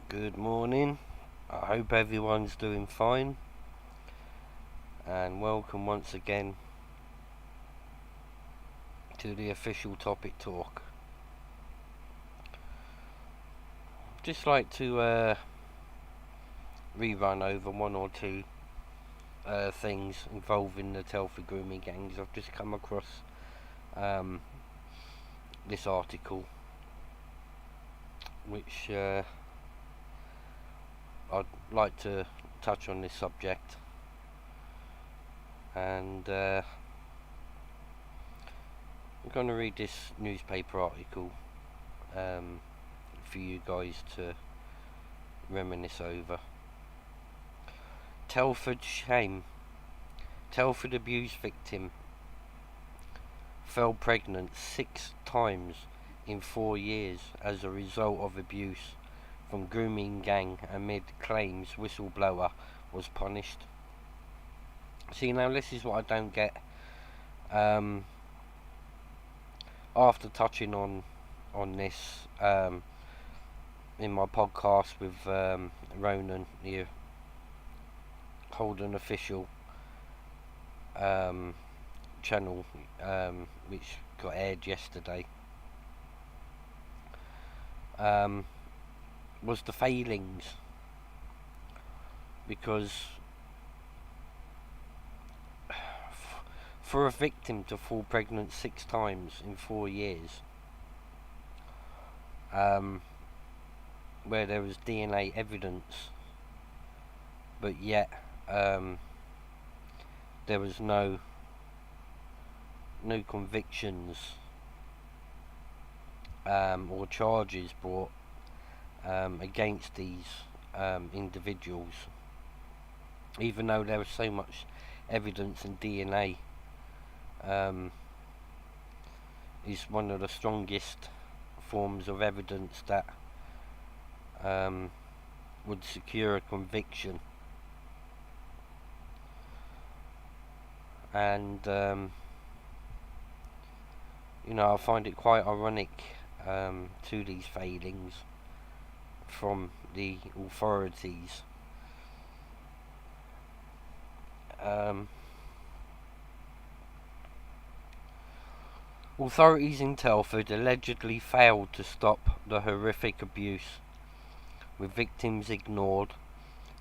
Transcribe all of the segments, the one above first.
Good morning. I hope everyone's doing fine, and welcome once again to the official topic talk. Just like to rerun over one or two things involving the Telford Grooming gangs. I've just come across this article which I'd like to touch on this subject, and I'm going to read this newspaper article for you guys to reminisce over. Telford shame. Telford abuse victim fell pregnant 6 times in 4 years as a result of abuse from grooming gang amid claims whistleblower was punished. See, now this is what I don't get. After touching on this in my podcast with Ronan, the Holden official channel, which got aired yesterday, was the failings, because for a victim to fall pregnant 6 times in 4 years, where there was DNA evidence, but yet there was no convictions or charges brought against these individuals, even though there was so much evidence, and DNA is one of the strongest forms of evidence that would secure a conviction. And I find it quite ironic to these failings from the authorities. Authorities in Telford allegedly failed to stop the horrific abuse, with victims ignored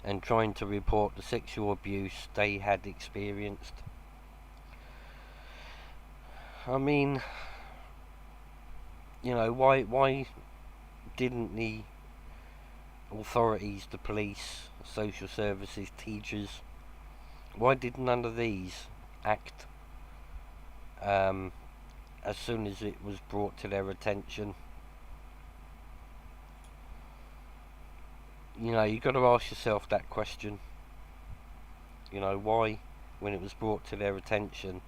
and trying to report the sexual abuse they had experienced. I mean, why didn't the authorities, the police, social services, teachers, why did none of these act as soon as it was brought to their attention? You got to ask yourself that question. Why, when it was brought to their attention,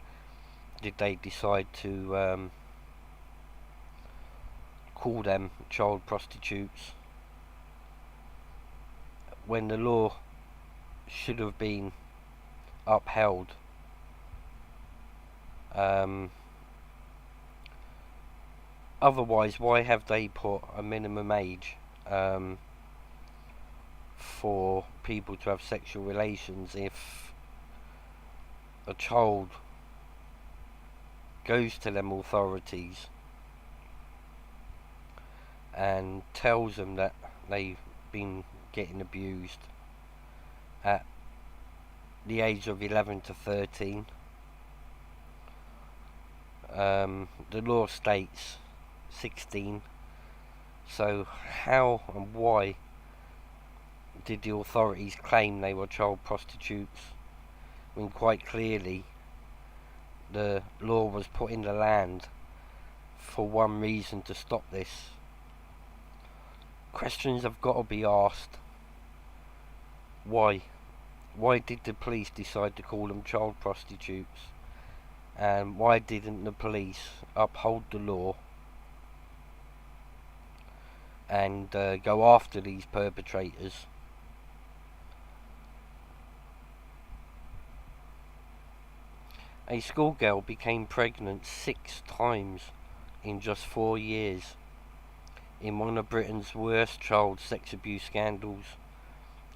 did they decide to call them child prostitutes, when the law should have been upheld? Otherwise, why have they put a minimum age for people to have sexual relations if a child goes to them authorities and tells them that they've been getting abused at the age of 11 to 13? The law states 16. So how and why did the authorities claim they were child prostitutes, when quite clearly the law was put in the land for one reason: to stop this? Questions have got to be asked. Why did the police decide to call them child prostitutes? And why didn't the police uphold the law and go after these perpetrators? A schoolgirl became pregnant 6 times in just 4 years in one of Britain's worst child sex abuse scandals,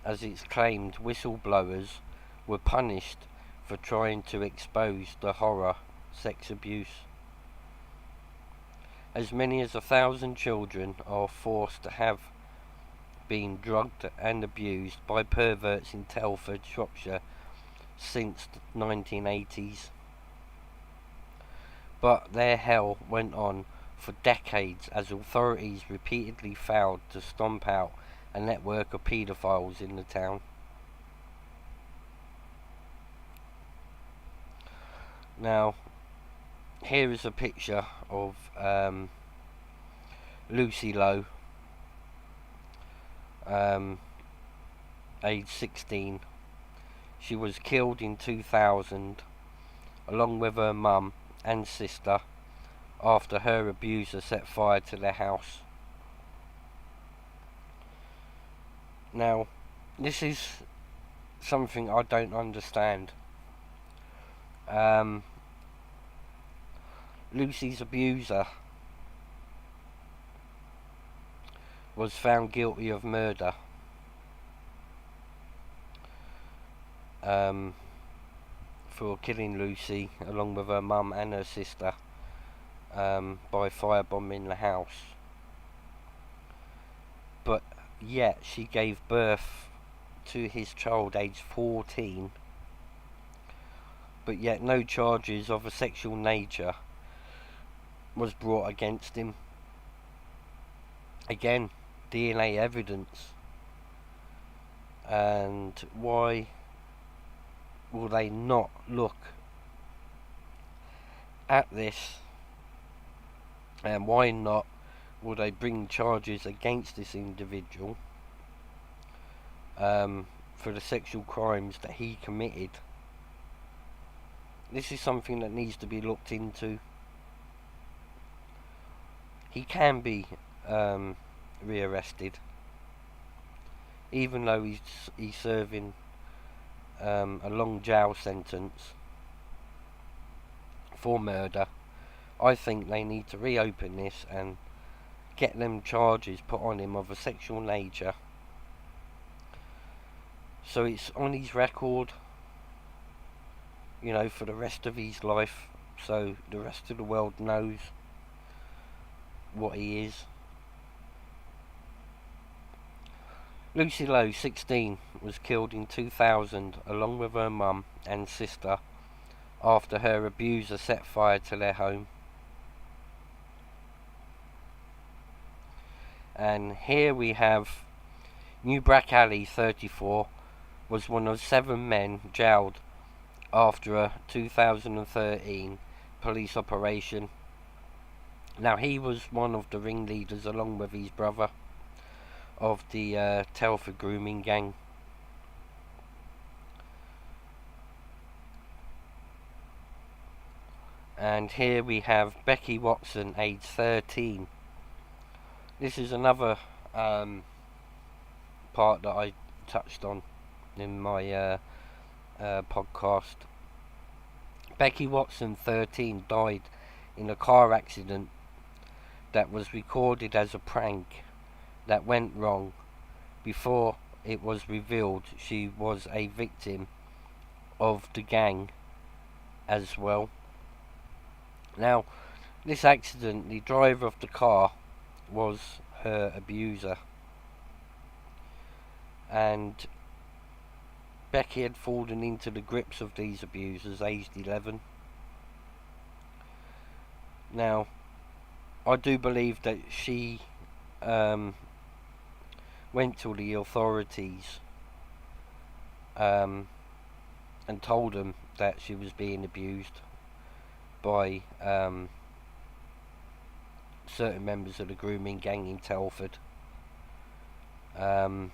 as it's claimed whistleblowers were punished for trying to expose the horror sex abuse. As many as 1,000 children are forced to have been drugged and abused by perverts in Telford, Shropshire since the 1980s. But their hell went on for decades as authorities repeatedly failed to stomp out a network of paedophiles in the town. Now, here is a picture of Lucy Lowe, age 16. She was killed in 2000 along with her mum and sister after her abuser set fire to their house. Now, this is something I don't understand. Lucy's abuser was found guilty of murder. For killing Lucy along with her mum and her sister by firebombing the house. But yet she gave birth to his child aged 14, but yet no charges of a sexual nature was brought against him. Again, DNA evidence. And why will they not look at this, and why not will they bring charges against this individual for the sexual crimes that he committed? This is something that needs to be looked into. He can be rearrested, even though he's serving a long jail sentence for murder. I think they need to reopen this and get them charges put on him of a sexual nature, so it's on his record, you know, for the rest of his life, so the rest of the world knows what he is. Lucy Lowe, 16, was killed in 2000 along with her mum and sister after her abuser set fire to their home. And here we have Newbrack Alley, 34, was one of 7 men jailed after a 2013 police operation. Now, he was one of the ringleaders along with his brother of the Telford Grooming gang. And here we have Becky Watson, age 13. This is another part that I touched on in my podcast. Becky Watson, 13, died in a car accident that was recorded as a prank that went wrong before it was revealed she was a victim of the gang as well. Now, this accident, the driver of the car was her abuser, and Becky had fallen into the grips of these abusers aged 11. Now, I do believe that she went to the authorities and told them that she was being abused by certain members of the grooming gang in Telford. And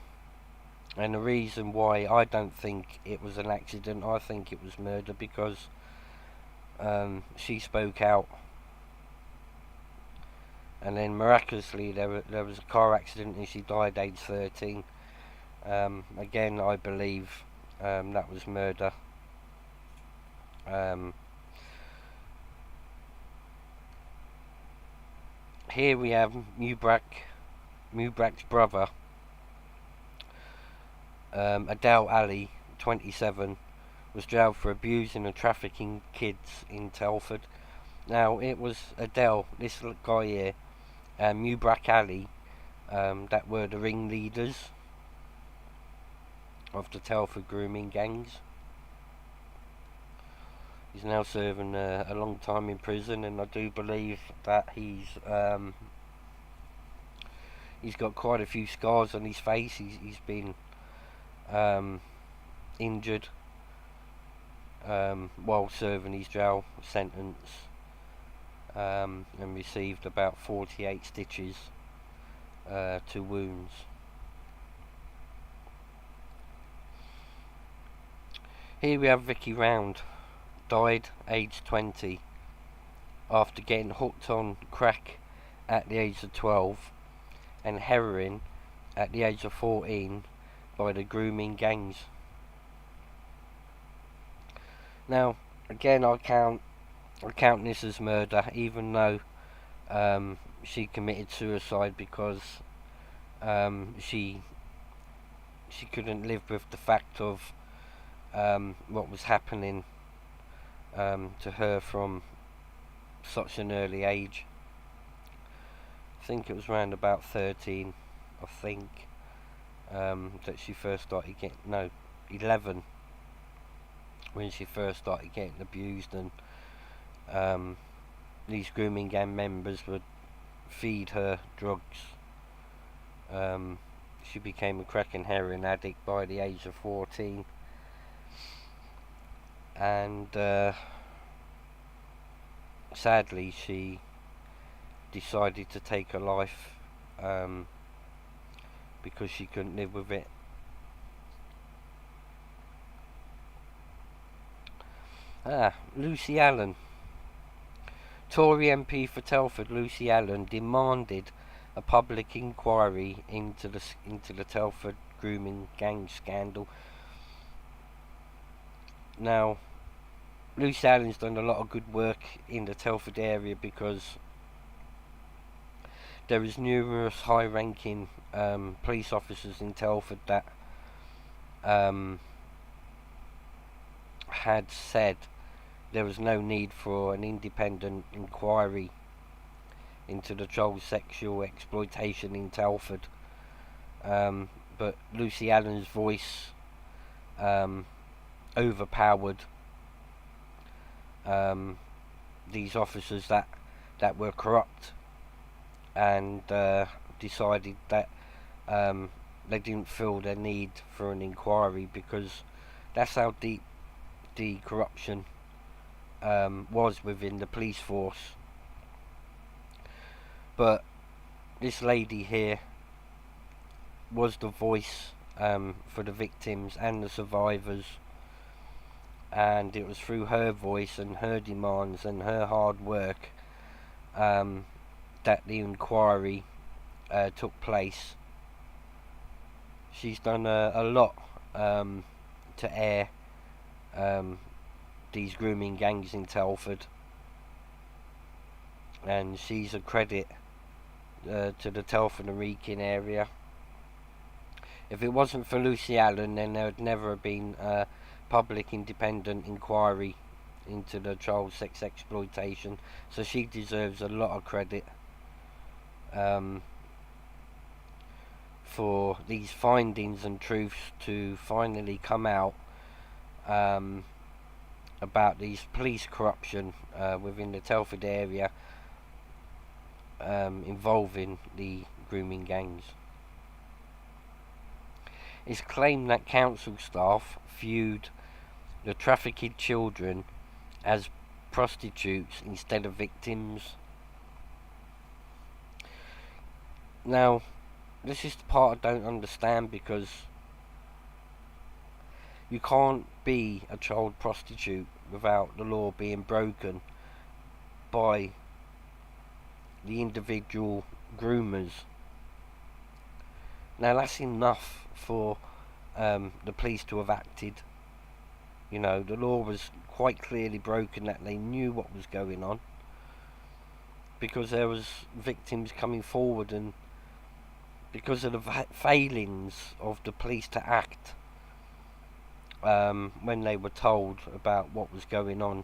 the reason why I don't think it was an accident, I think it was murder, because she spoke out, and then miraculously there was a car accident and she died age 13. Again, I believe that was murder. Here we have Newbrack Mubrak's brother, Adele Ali, 27, was jailed for abusing and trafficking kids in Telford. Now, it was Adele, this guy here, and Mubrak Ali, that were the ringleaders of the Telford Grooming gangs. He's now serving a long time in prison, and I do believe that he's got quite a few scars on his face. He's been injured while serving his jail sentence, and received about 48 stitches to wounds. Here we have Vicky Round, died aged 20 after getting hooked on crack at the age of 12 and heroin at the age of 14 by the grooming gangs. Now, again, I count this as murder, even though she committed suicide because she couldn't live with the fact of what was happening to her from such an early age. I think it was around about 13, I think, that she first started getting, 11, when she first started getting abused, and these grooming gang members would feed her drugs. She became a crack and heroin addict by the age of 14, and sadly she decided to take her life because she couldn't live with it. Lucy Allen. Tory MP for Telford, Lucy Allen, demanded a public inquiry into the Telford grooming gang scandal. Now, Lucy Allen's done a lot of good work in the Telford area because there is numerous high-ranking police officers in Telford that had said there was no need for an independent inquiry into the child sexual exploitation in Telford, but Lucy Allen's voice overpowered these officers that were corrupt, and decided that they didn't feel their need for an inquiry because that's how deep the corruption was within the police force. But this lady here was the voice for the victims and the survivors, and it was through her voice and her demands and her hard work that the inquiry took place. She's done a lot to air these grooming gangs in Telford, and she's a credit to the Telford and Wrekin area. If it wasn't for Lucy Allen, then there would never have been a public independent inquiry into the child sex exploitation, so she deserves a lot of credit for these findings and truths to finally come out about these police corruption within the Telford area involving the grooming gangs. It's claimed that council staff viewed the trafficked children as prostitutes instead of victims. Now, this is the part I don't understand, because you can't be a child prostitute without the law being broken by the individual groomers. Now, that's enough for the police to have acted. You know, the law was quite clearly broken, that they knew what was going on, because there was victims coming forward and because of the failings of the police to act when they were told about what was going on.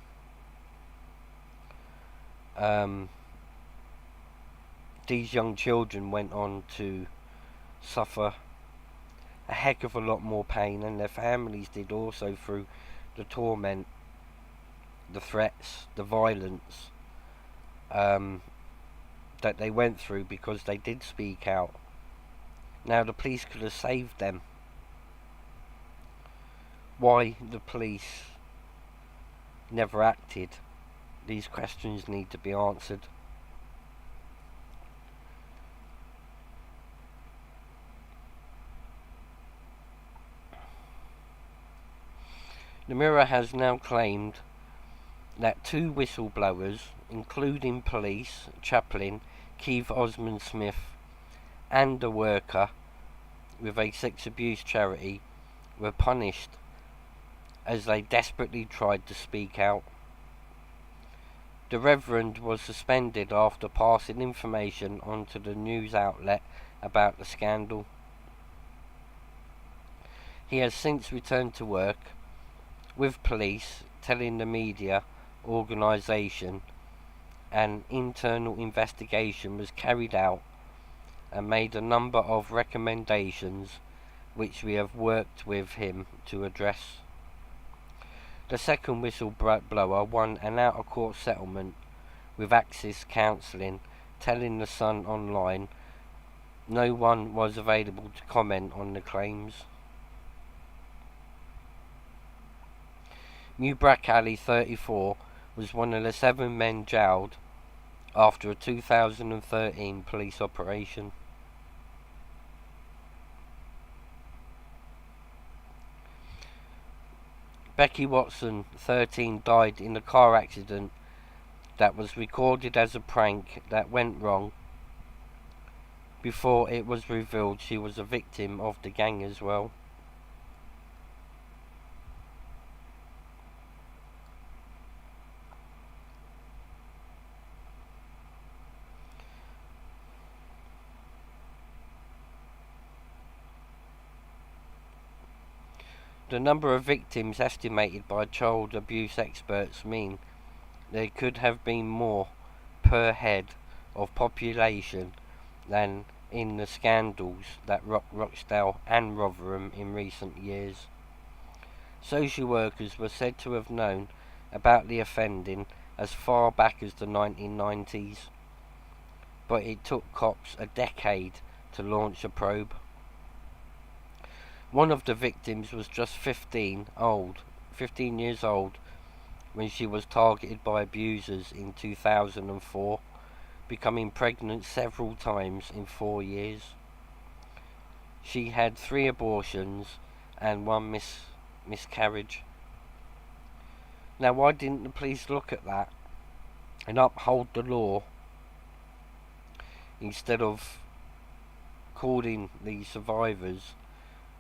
These young children went on to suffer a heck of a lot more pain, and their families did also, through the torment, the threats, the violence that they went through because they did speak out. Now the police could have saved them. Why the police never acted? These questions need to be answered. The Mirror has now claimed that 2 whistleblowers, including police chaplain Keith Osmond Smith and a worker with a sex abuse charity, were punished as they desperately tried to speak out. The Reverend was suspended after passing information onto the news outlet about the scandal. He has since returned to work with police, telling the media organisation an internal investigation was carried out and made a number of recommendations which we have worked with him to address. The second whistleblower won an out-of-court settlement with Access Counselling, telling the Sun online no one was available to comment on the claims. Mubarak Ali, 34, was one of the 7 men jailed after a 2013 police operation. Becky Watson, 13, died in a car accident that was recorded as a prank that went wrong before it was revealed she was a victim of the gang as well. The number of victims estimated by child abuse experts mean there could have been more per head of population than in the scandals that rocked Rochdale and Rotherham in recent years. Social workers were said to have known about the offending as far back as the 1990s, but it took cops a decade to launch a probe. One of the victims was just 15 years old, when she was targeted by abusers in 2004, becoming pregnant several times in 4 years. She had 3 abortions and 1 miscarriage. Now, why didn't the police look at that and uphold the law instead of calling these survivors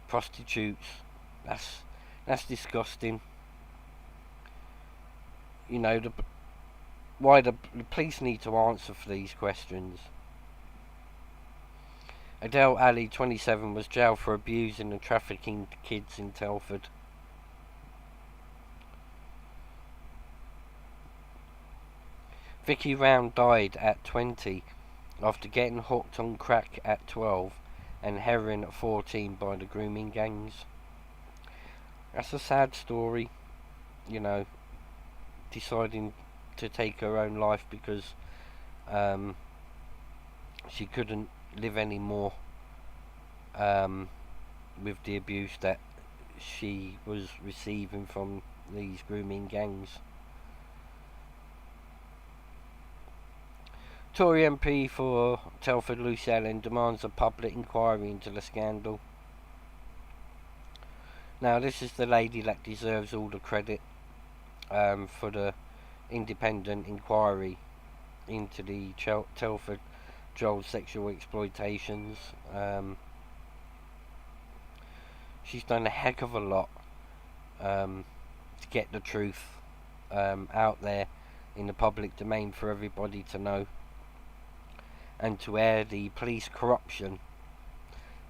prostitutes? That's disgusting. You know, why the police need to answer for these questions. Adele Ali, 27, was jailed for abusing and trafficking kids in Telford. Vicky Round died at 20 after getting hooked on crack at 12 and heroin at 14 by the grooming gangs. That's a sad story, you know, deciding to take her own life because she couldn't live anymore with the abuse that she was receiving from these grooming gangs. Tory MP for Telford Lucy Ellen demands a public inquiry into the scandal. Now, this is the lady that deserves all the credit for the independent inquiry into the Telford child sexual exploitations. She's done a heck of a lot to get the truth out there in the public domain for everybody to know, and to air the police corruption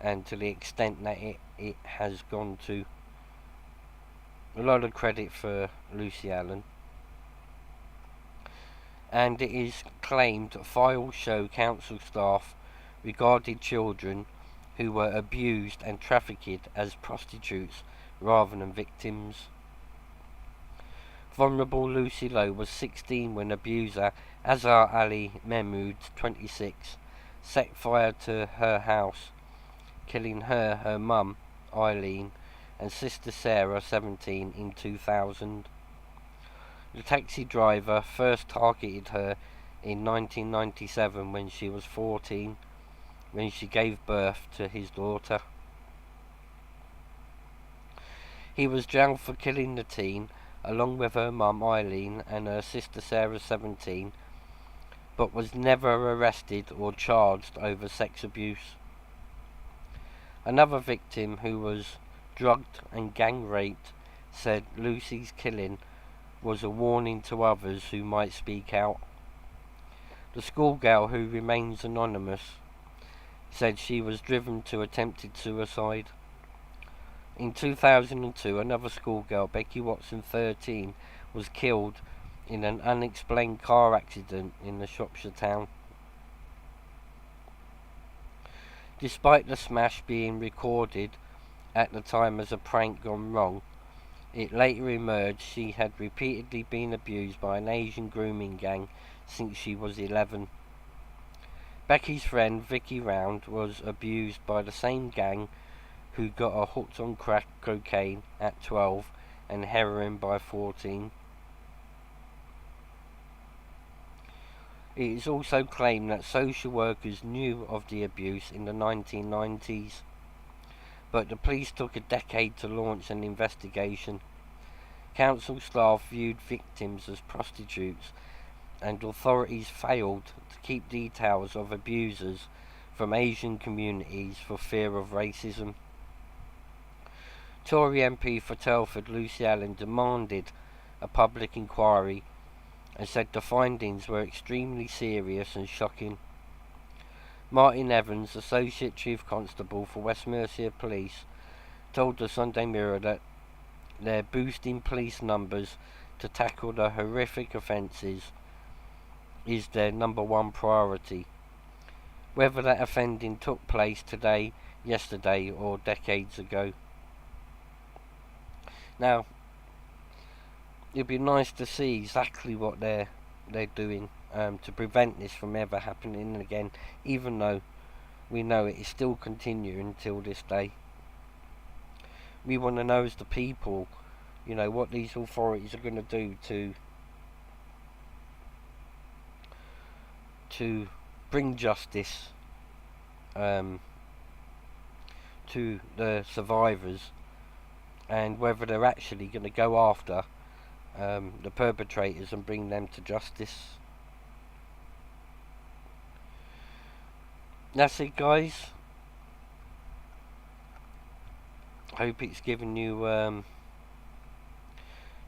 and to the extent that it has gone to. A lot of credit for Lucy Allen. And it is claimed files show council staff regarded children who were abused and trafficked as prostitutes rather than victims. Vulnerable Lucy Lowe was 16 when abuser Azhar Ali Mahmood, 26, set fire to her house, killing her mum, Eileen, and sister Sarah, 17, in 2000. The taxi driver first targeted her in 1997 when she was 14, when she gave birth to his daughter. He was jailed for killing the teen, along with her mum Eileen and her sister Sarah, 17, but was never arrested or charged over sex abuse. Another victim who was drugged and gang raped said Lucy's killing was a warning to others who might speak out. The schoolgirl, who remains anonymous, said she was driven to attempted suicide. In 2002, another schoolgirl, Becky Watson, 13, was killed in an unexplained car accident in the Shropshire town. Despite the smash being recorded at the time as a prank gone wrong, it later emerged she had repeatedly been abused by an Asian grooming gang since she was 11. Becky's friend Vicky Round was abused by the same gang who got her hooked on crack cocaine at 12 and heroin by 14. It is also claimed that social workers knew of the abuse in the 1990s, but the police took a decade to launch an investigation. Council staff viewed victims as prostitutes, and authorities failed to keep details of abusers from Asian communities for fear of racism. Tory MP for Telford, Lucy Allen, demanded a public inquiry and said the findings were extremely serious and shocking. Martin Evans, Associate Chief Constable for West Mercia Police, told the Sunday Mirror that they're boosting police numbers to tackle the horrific offences is their number one priority, whether that offending took place today, yesterday or decades ago. Now, it'd be nice to see exactly what they're doing to prevent this from ever happening again, even though we know it is still continuing until this day. We want to know as the people, what these authorities are going to do to bring justice to the survivors, and whether they're actually going to go after the perpetrators and bring them to justice. That's it, guys. Hope it's given you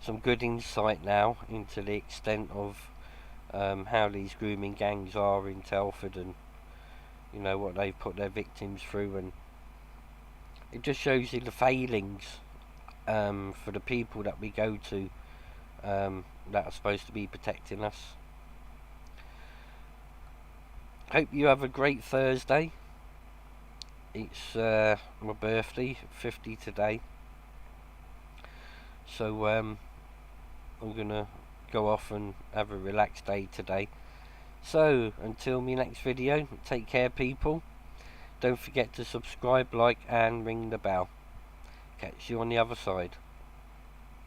some good insight now into the extent of how these grooming gangs are in Telford, and what they've put their victims through, and it just shows you the failings for the people that we go to that are supposed to be protecting us. Hope you have a great Thursday. It's my birthday, 50 today, so I'm gonna go off and have a relaxed day today. So until my next video, take care, people. Don't forget to subscribe, like and ring the bell. Catch you on the other side.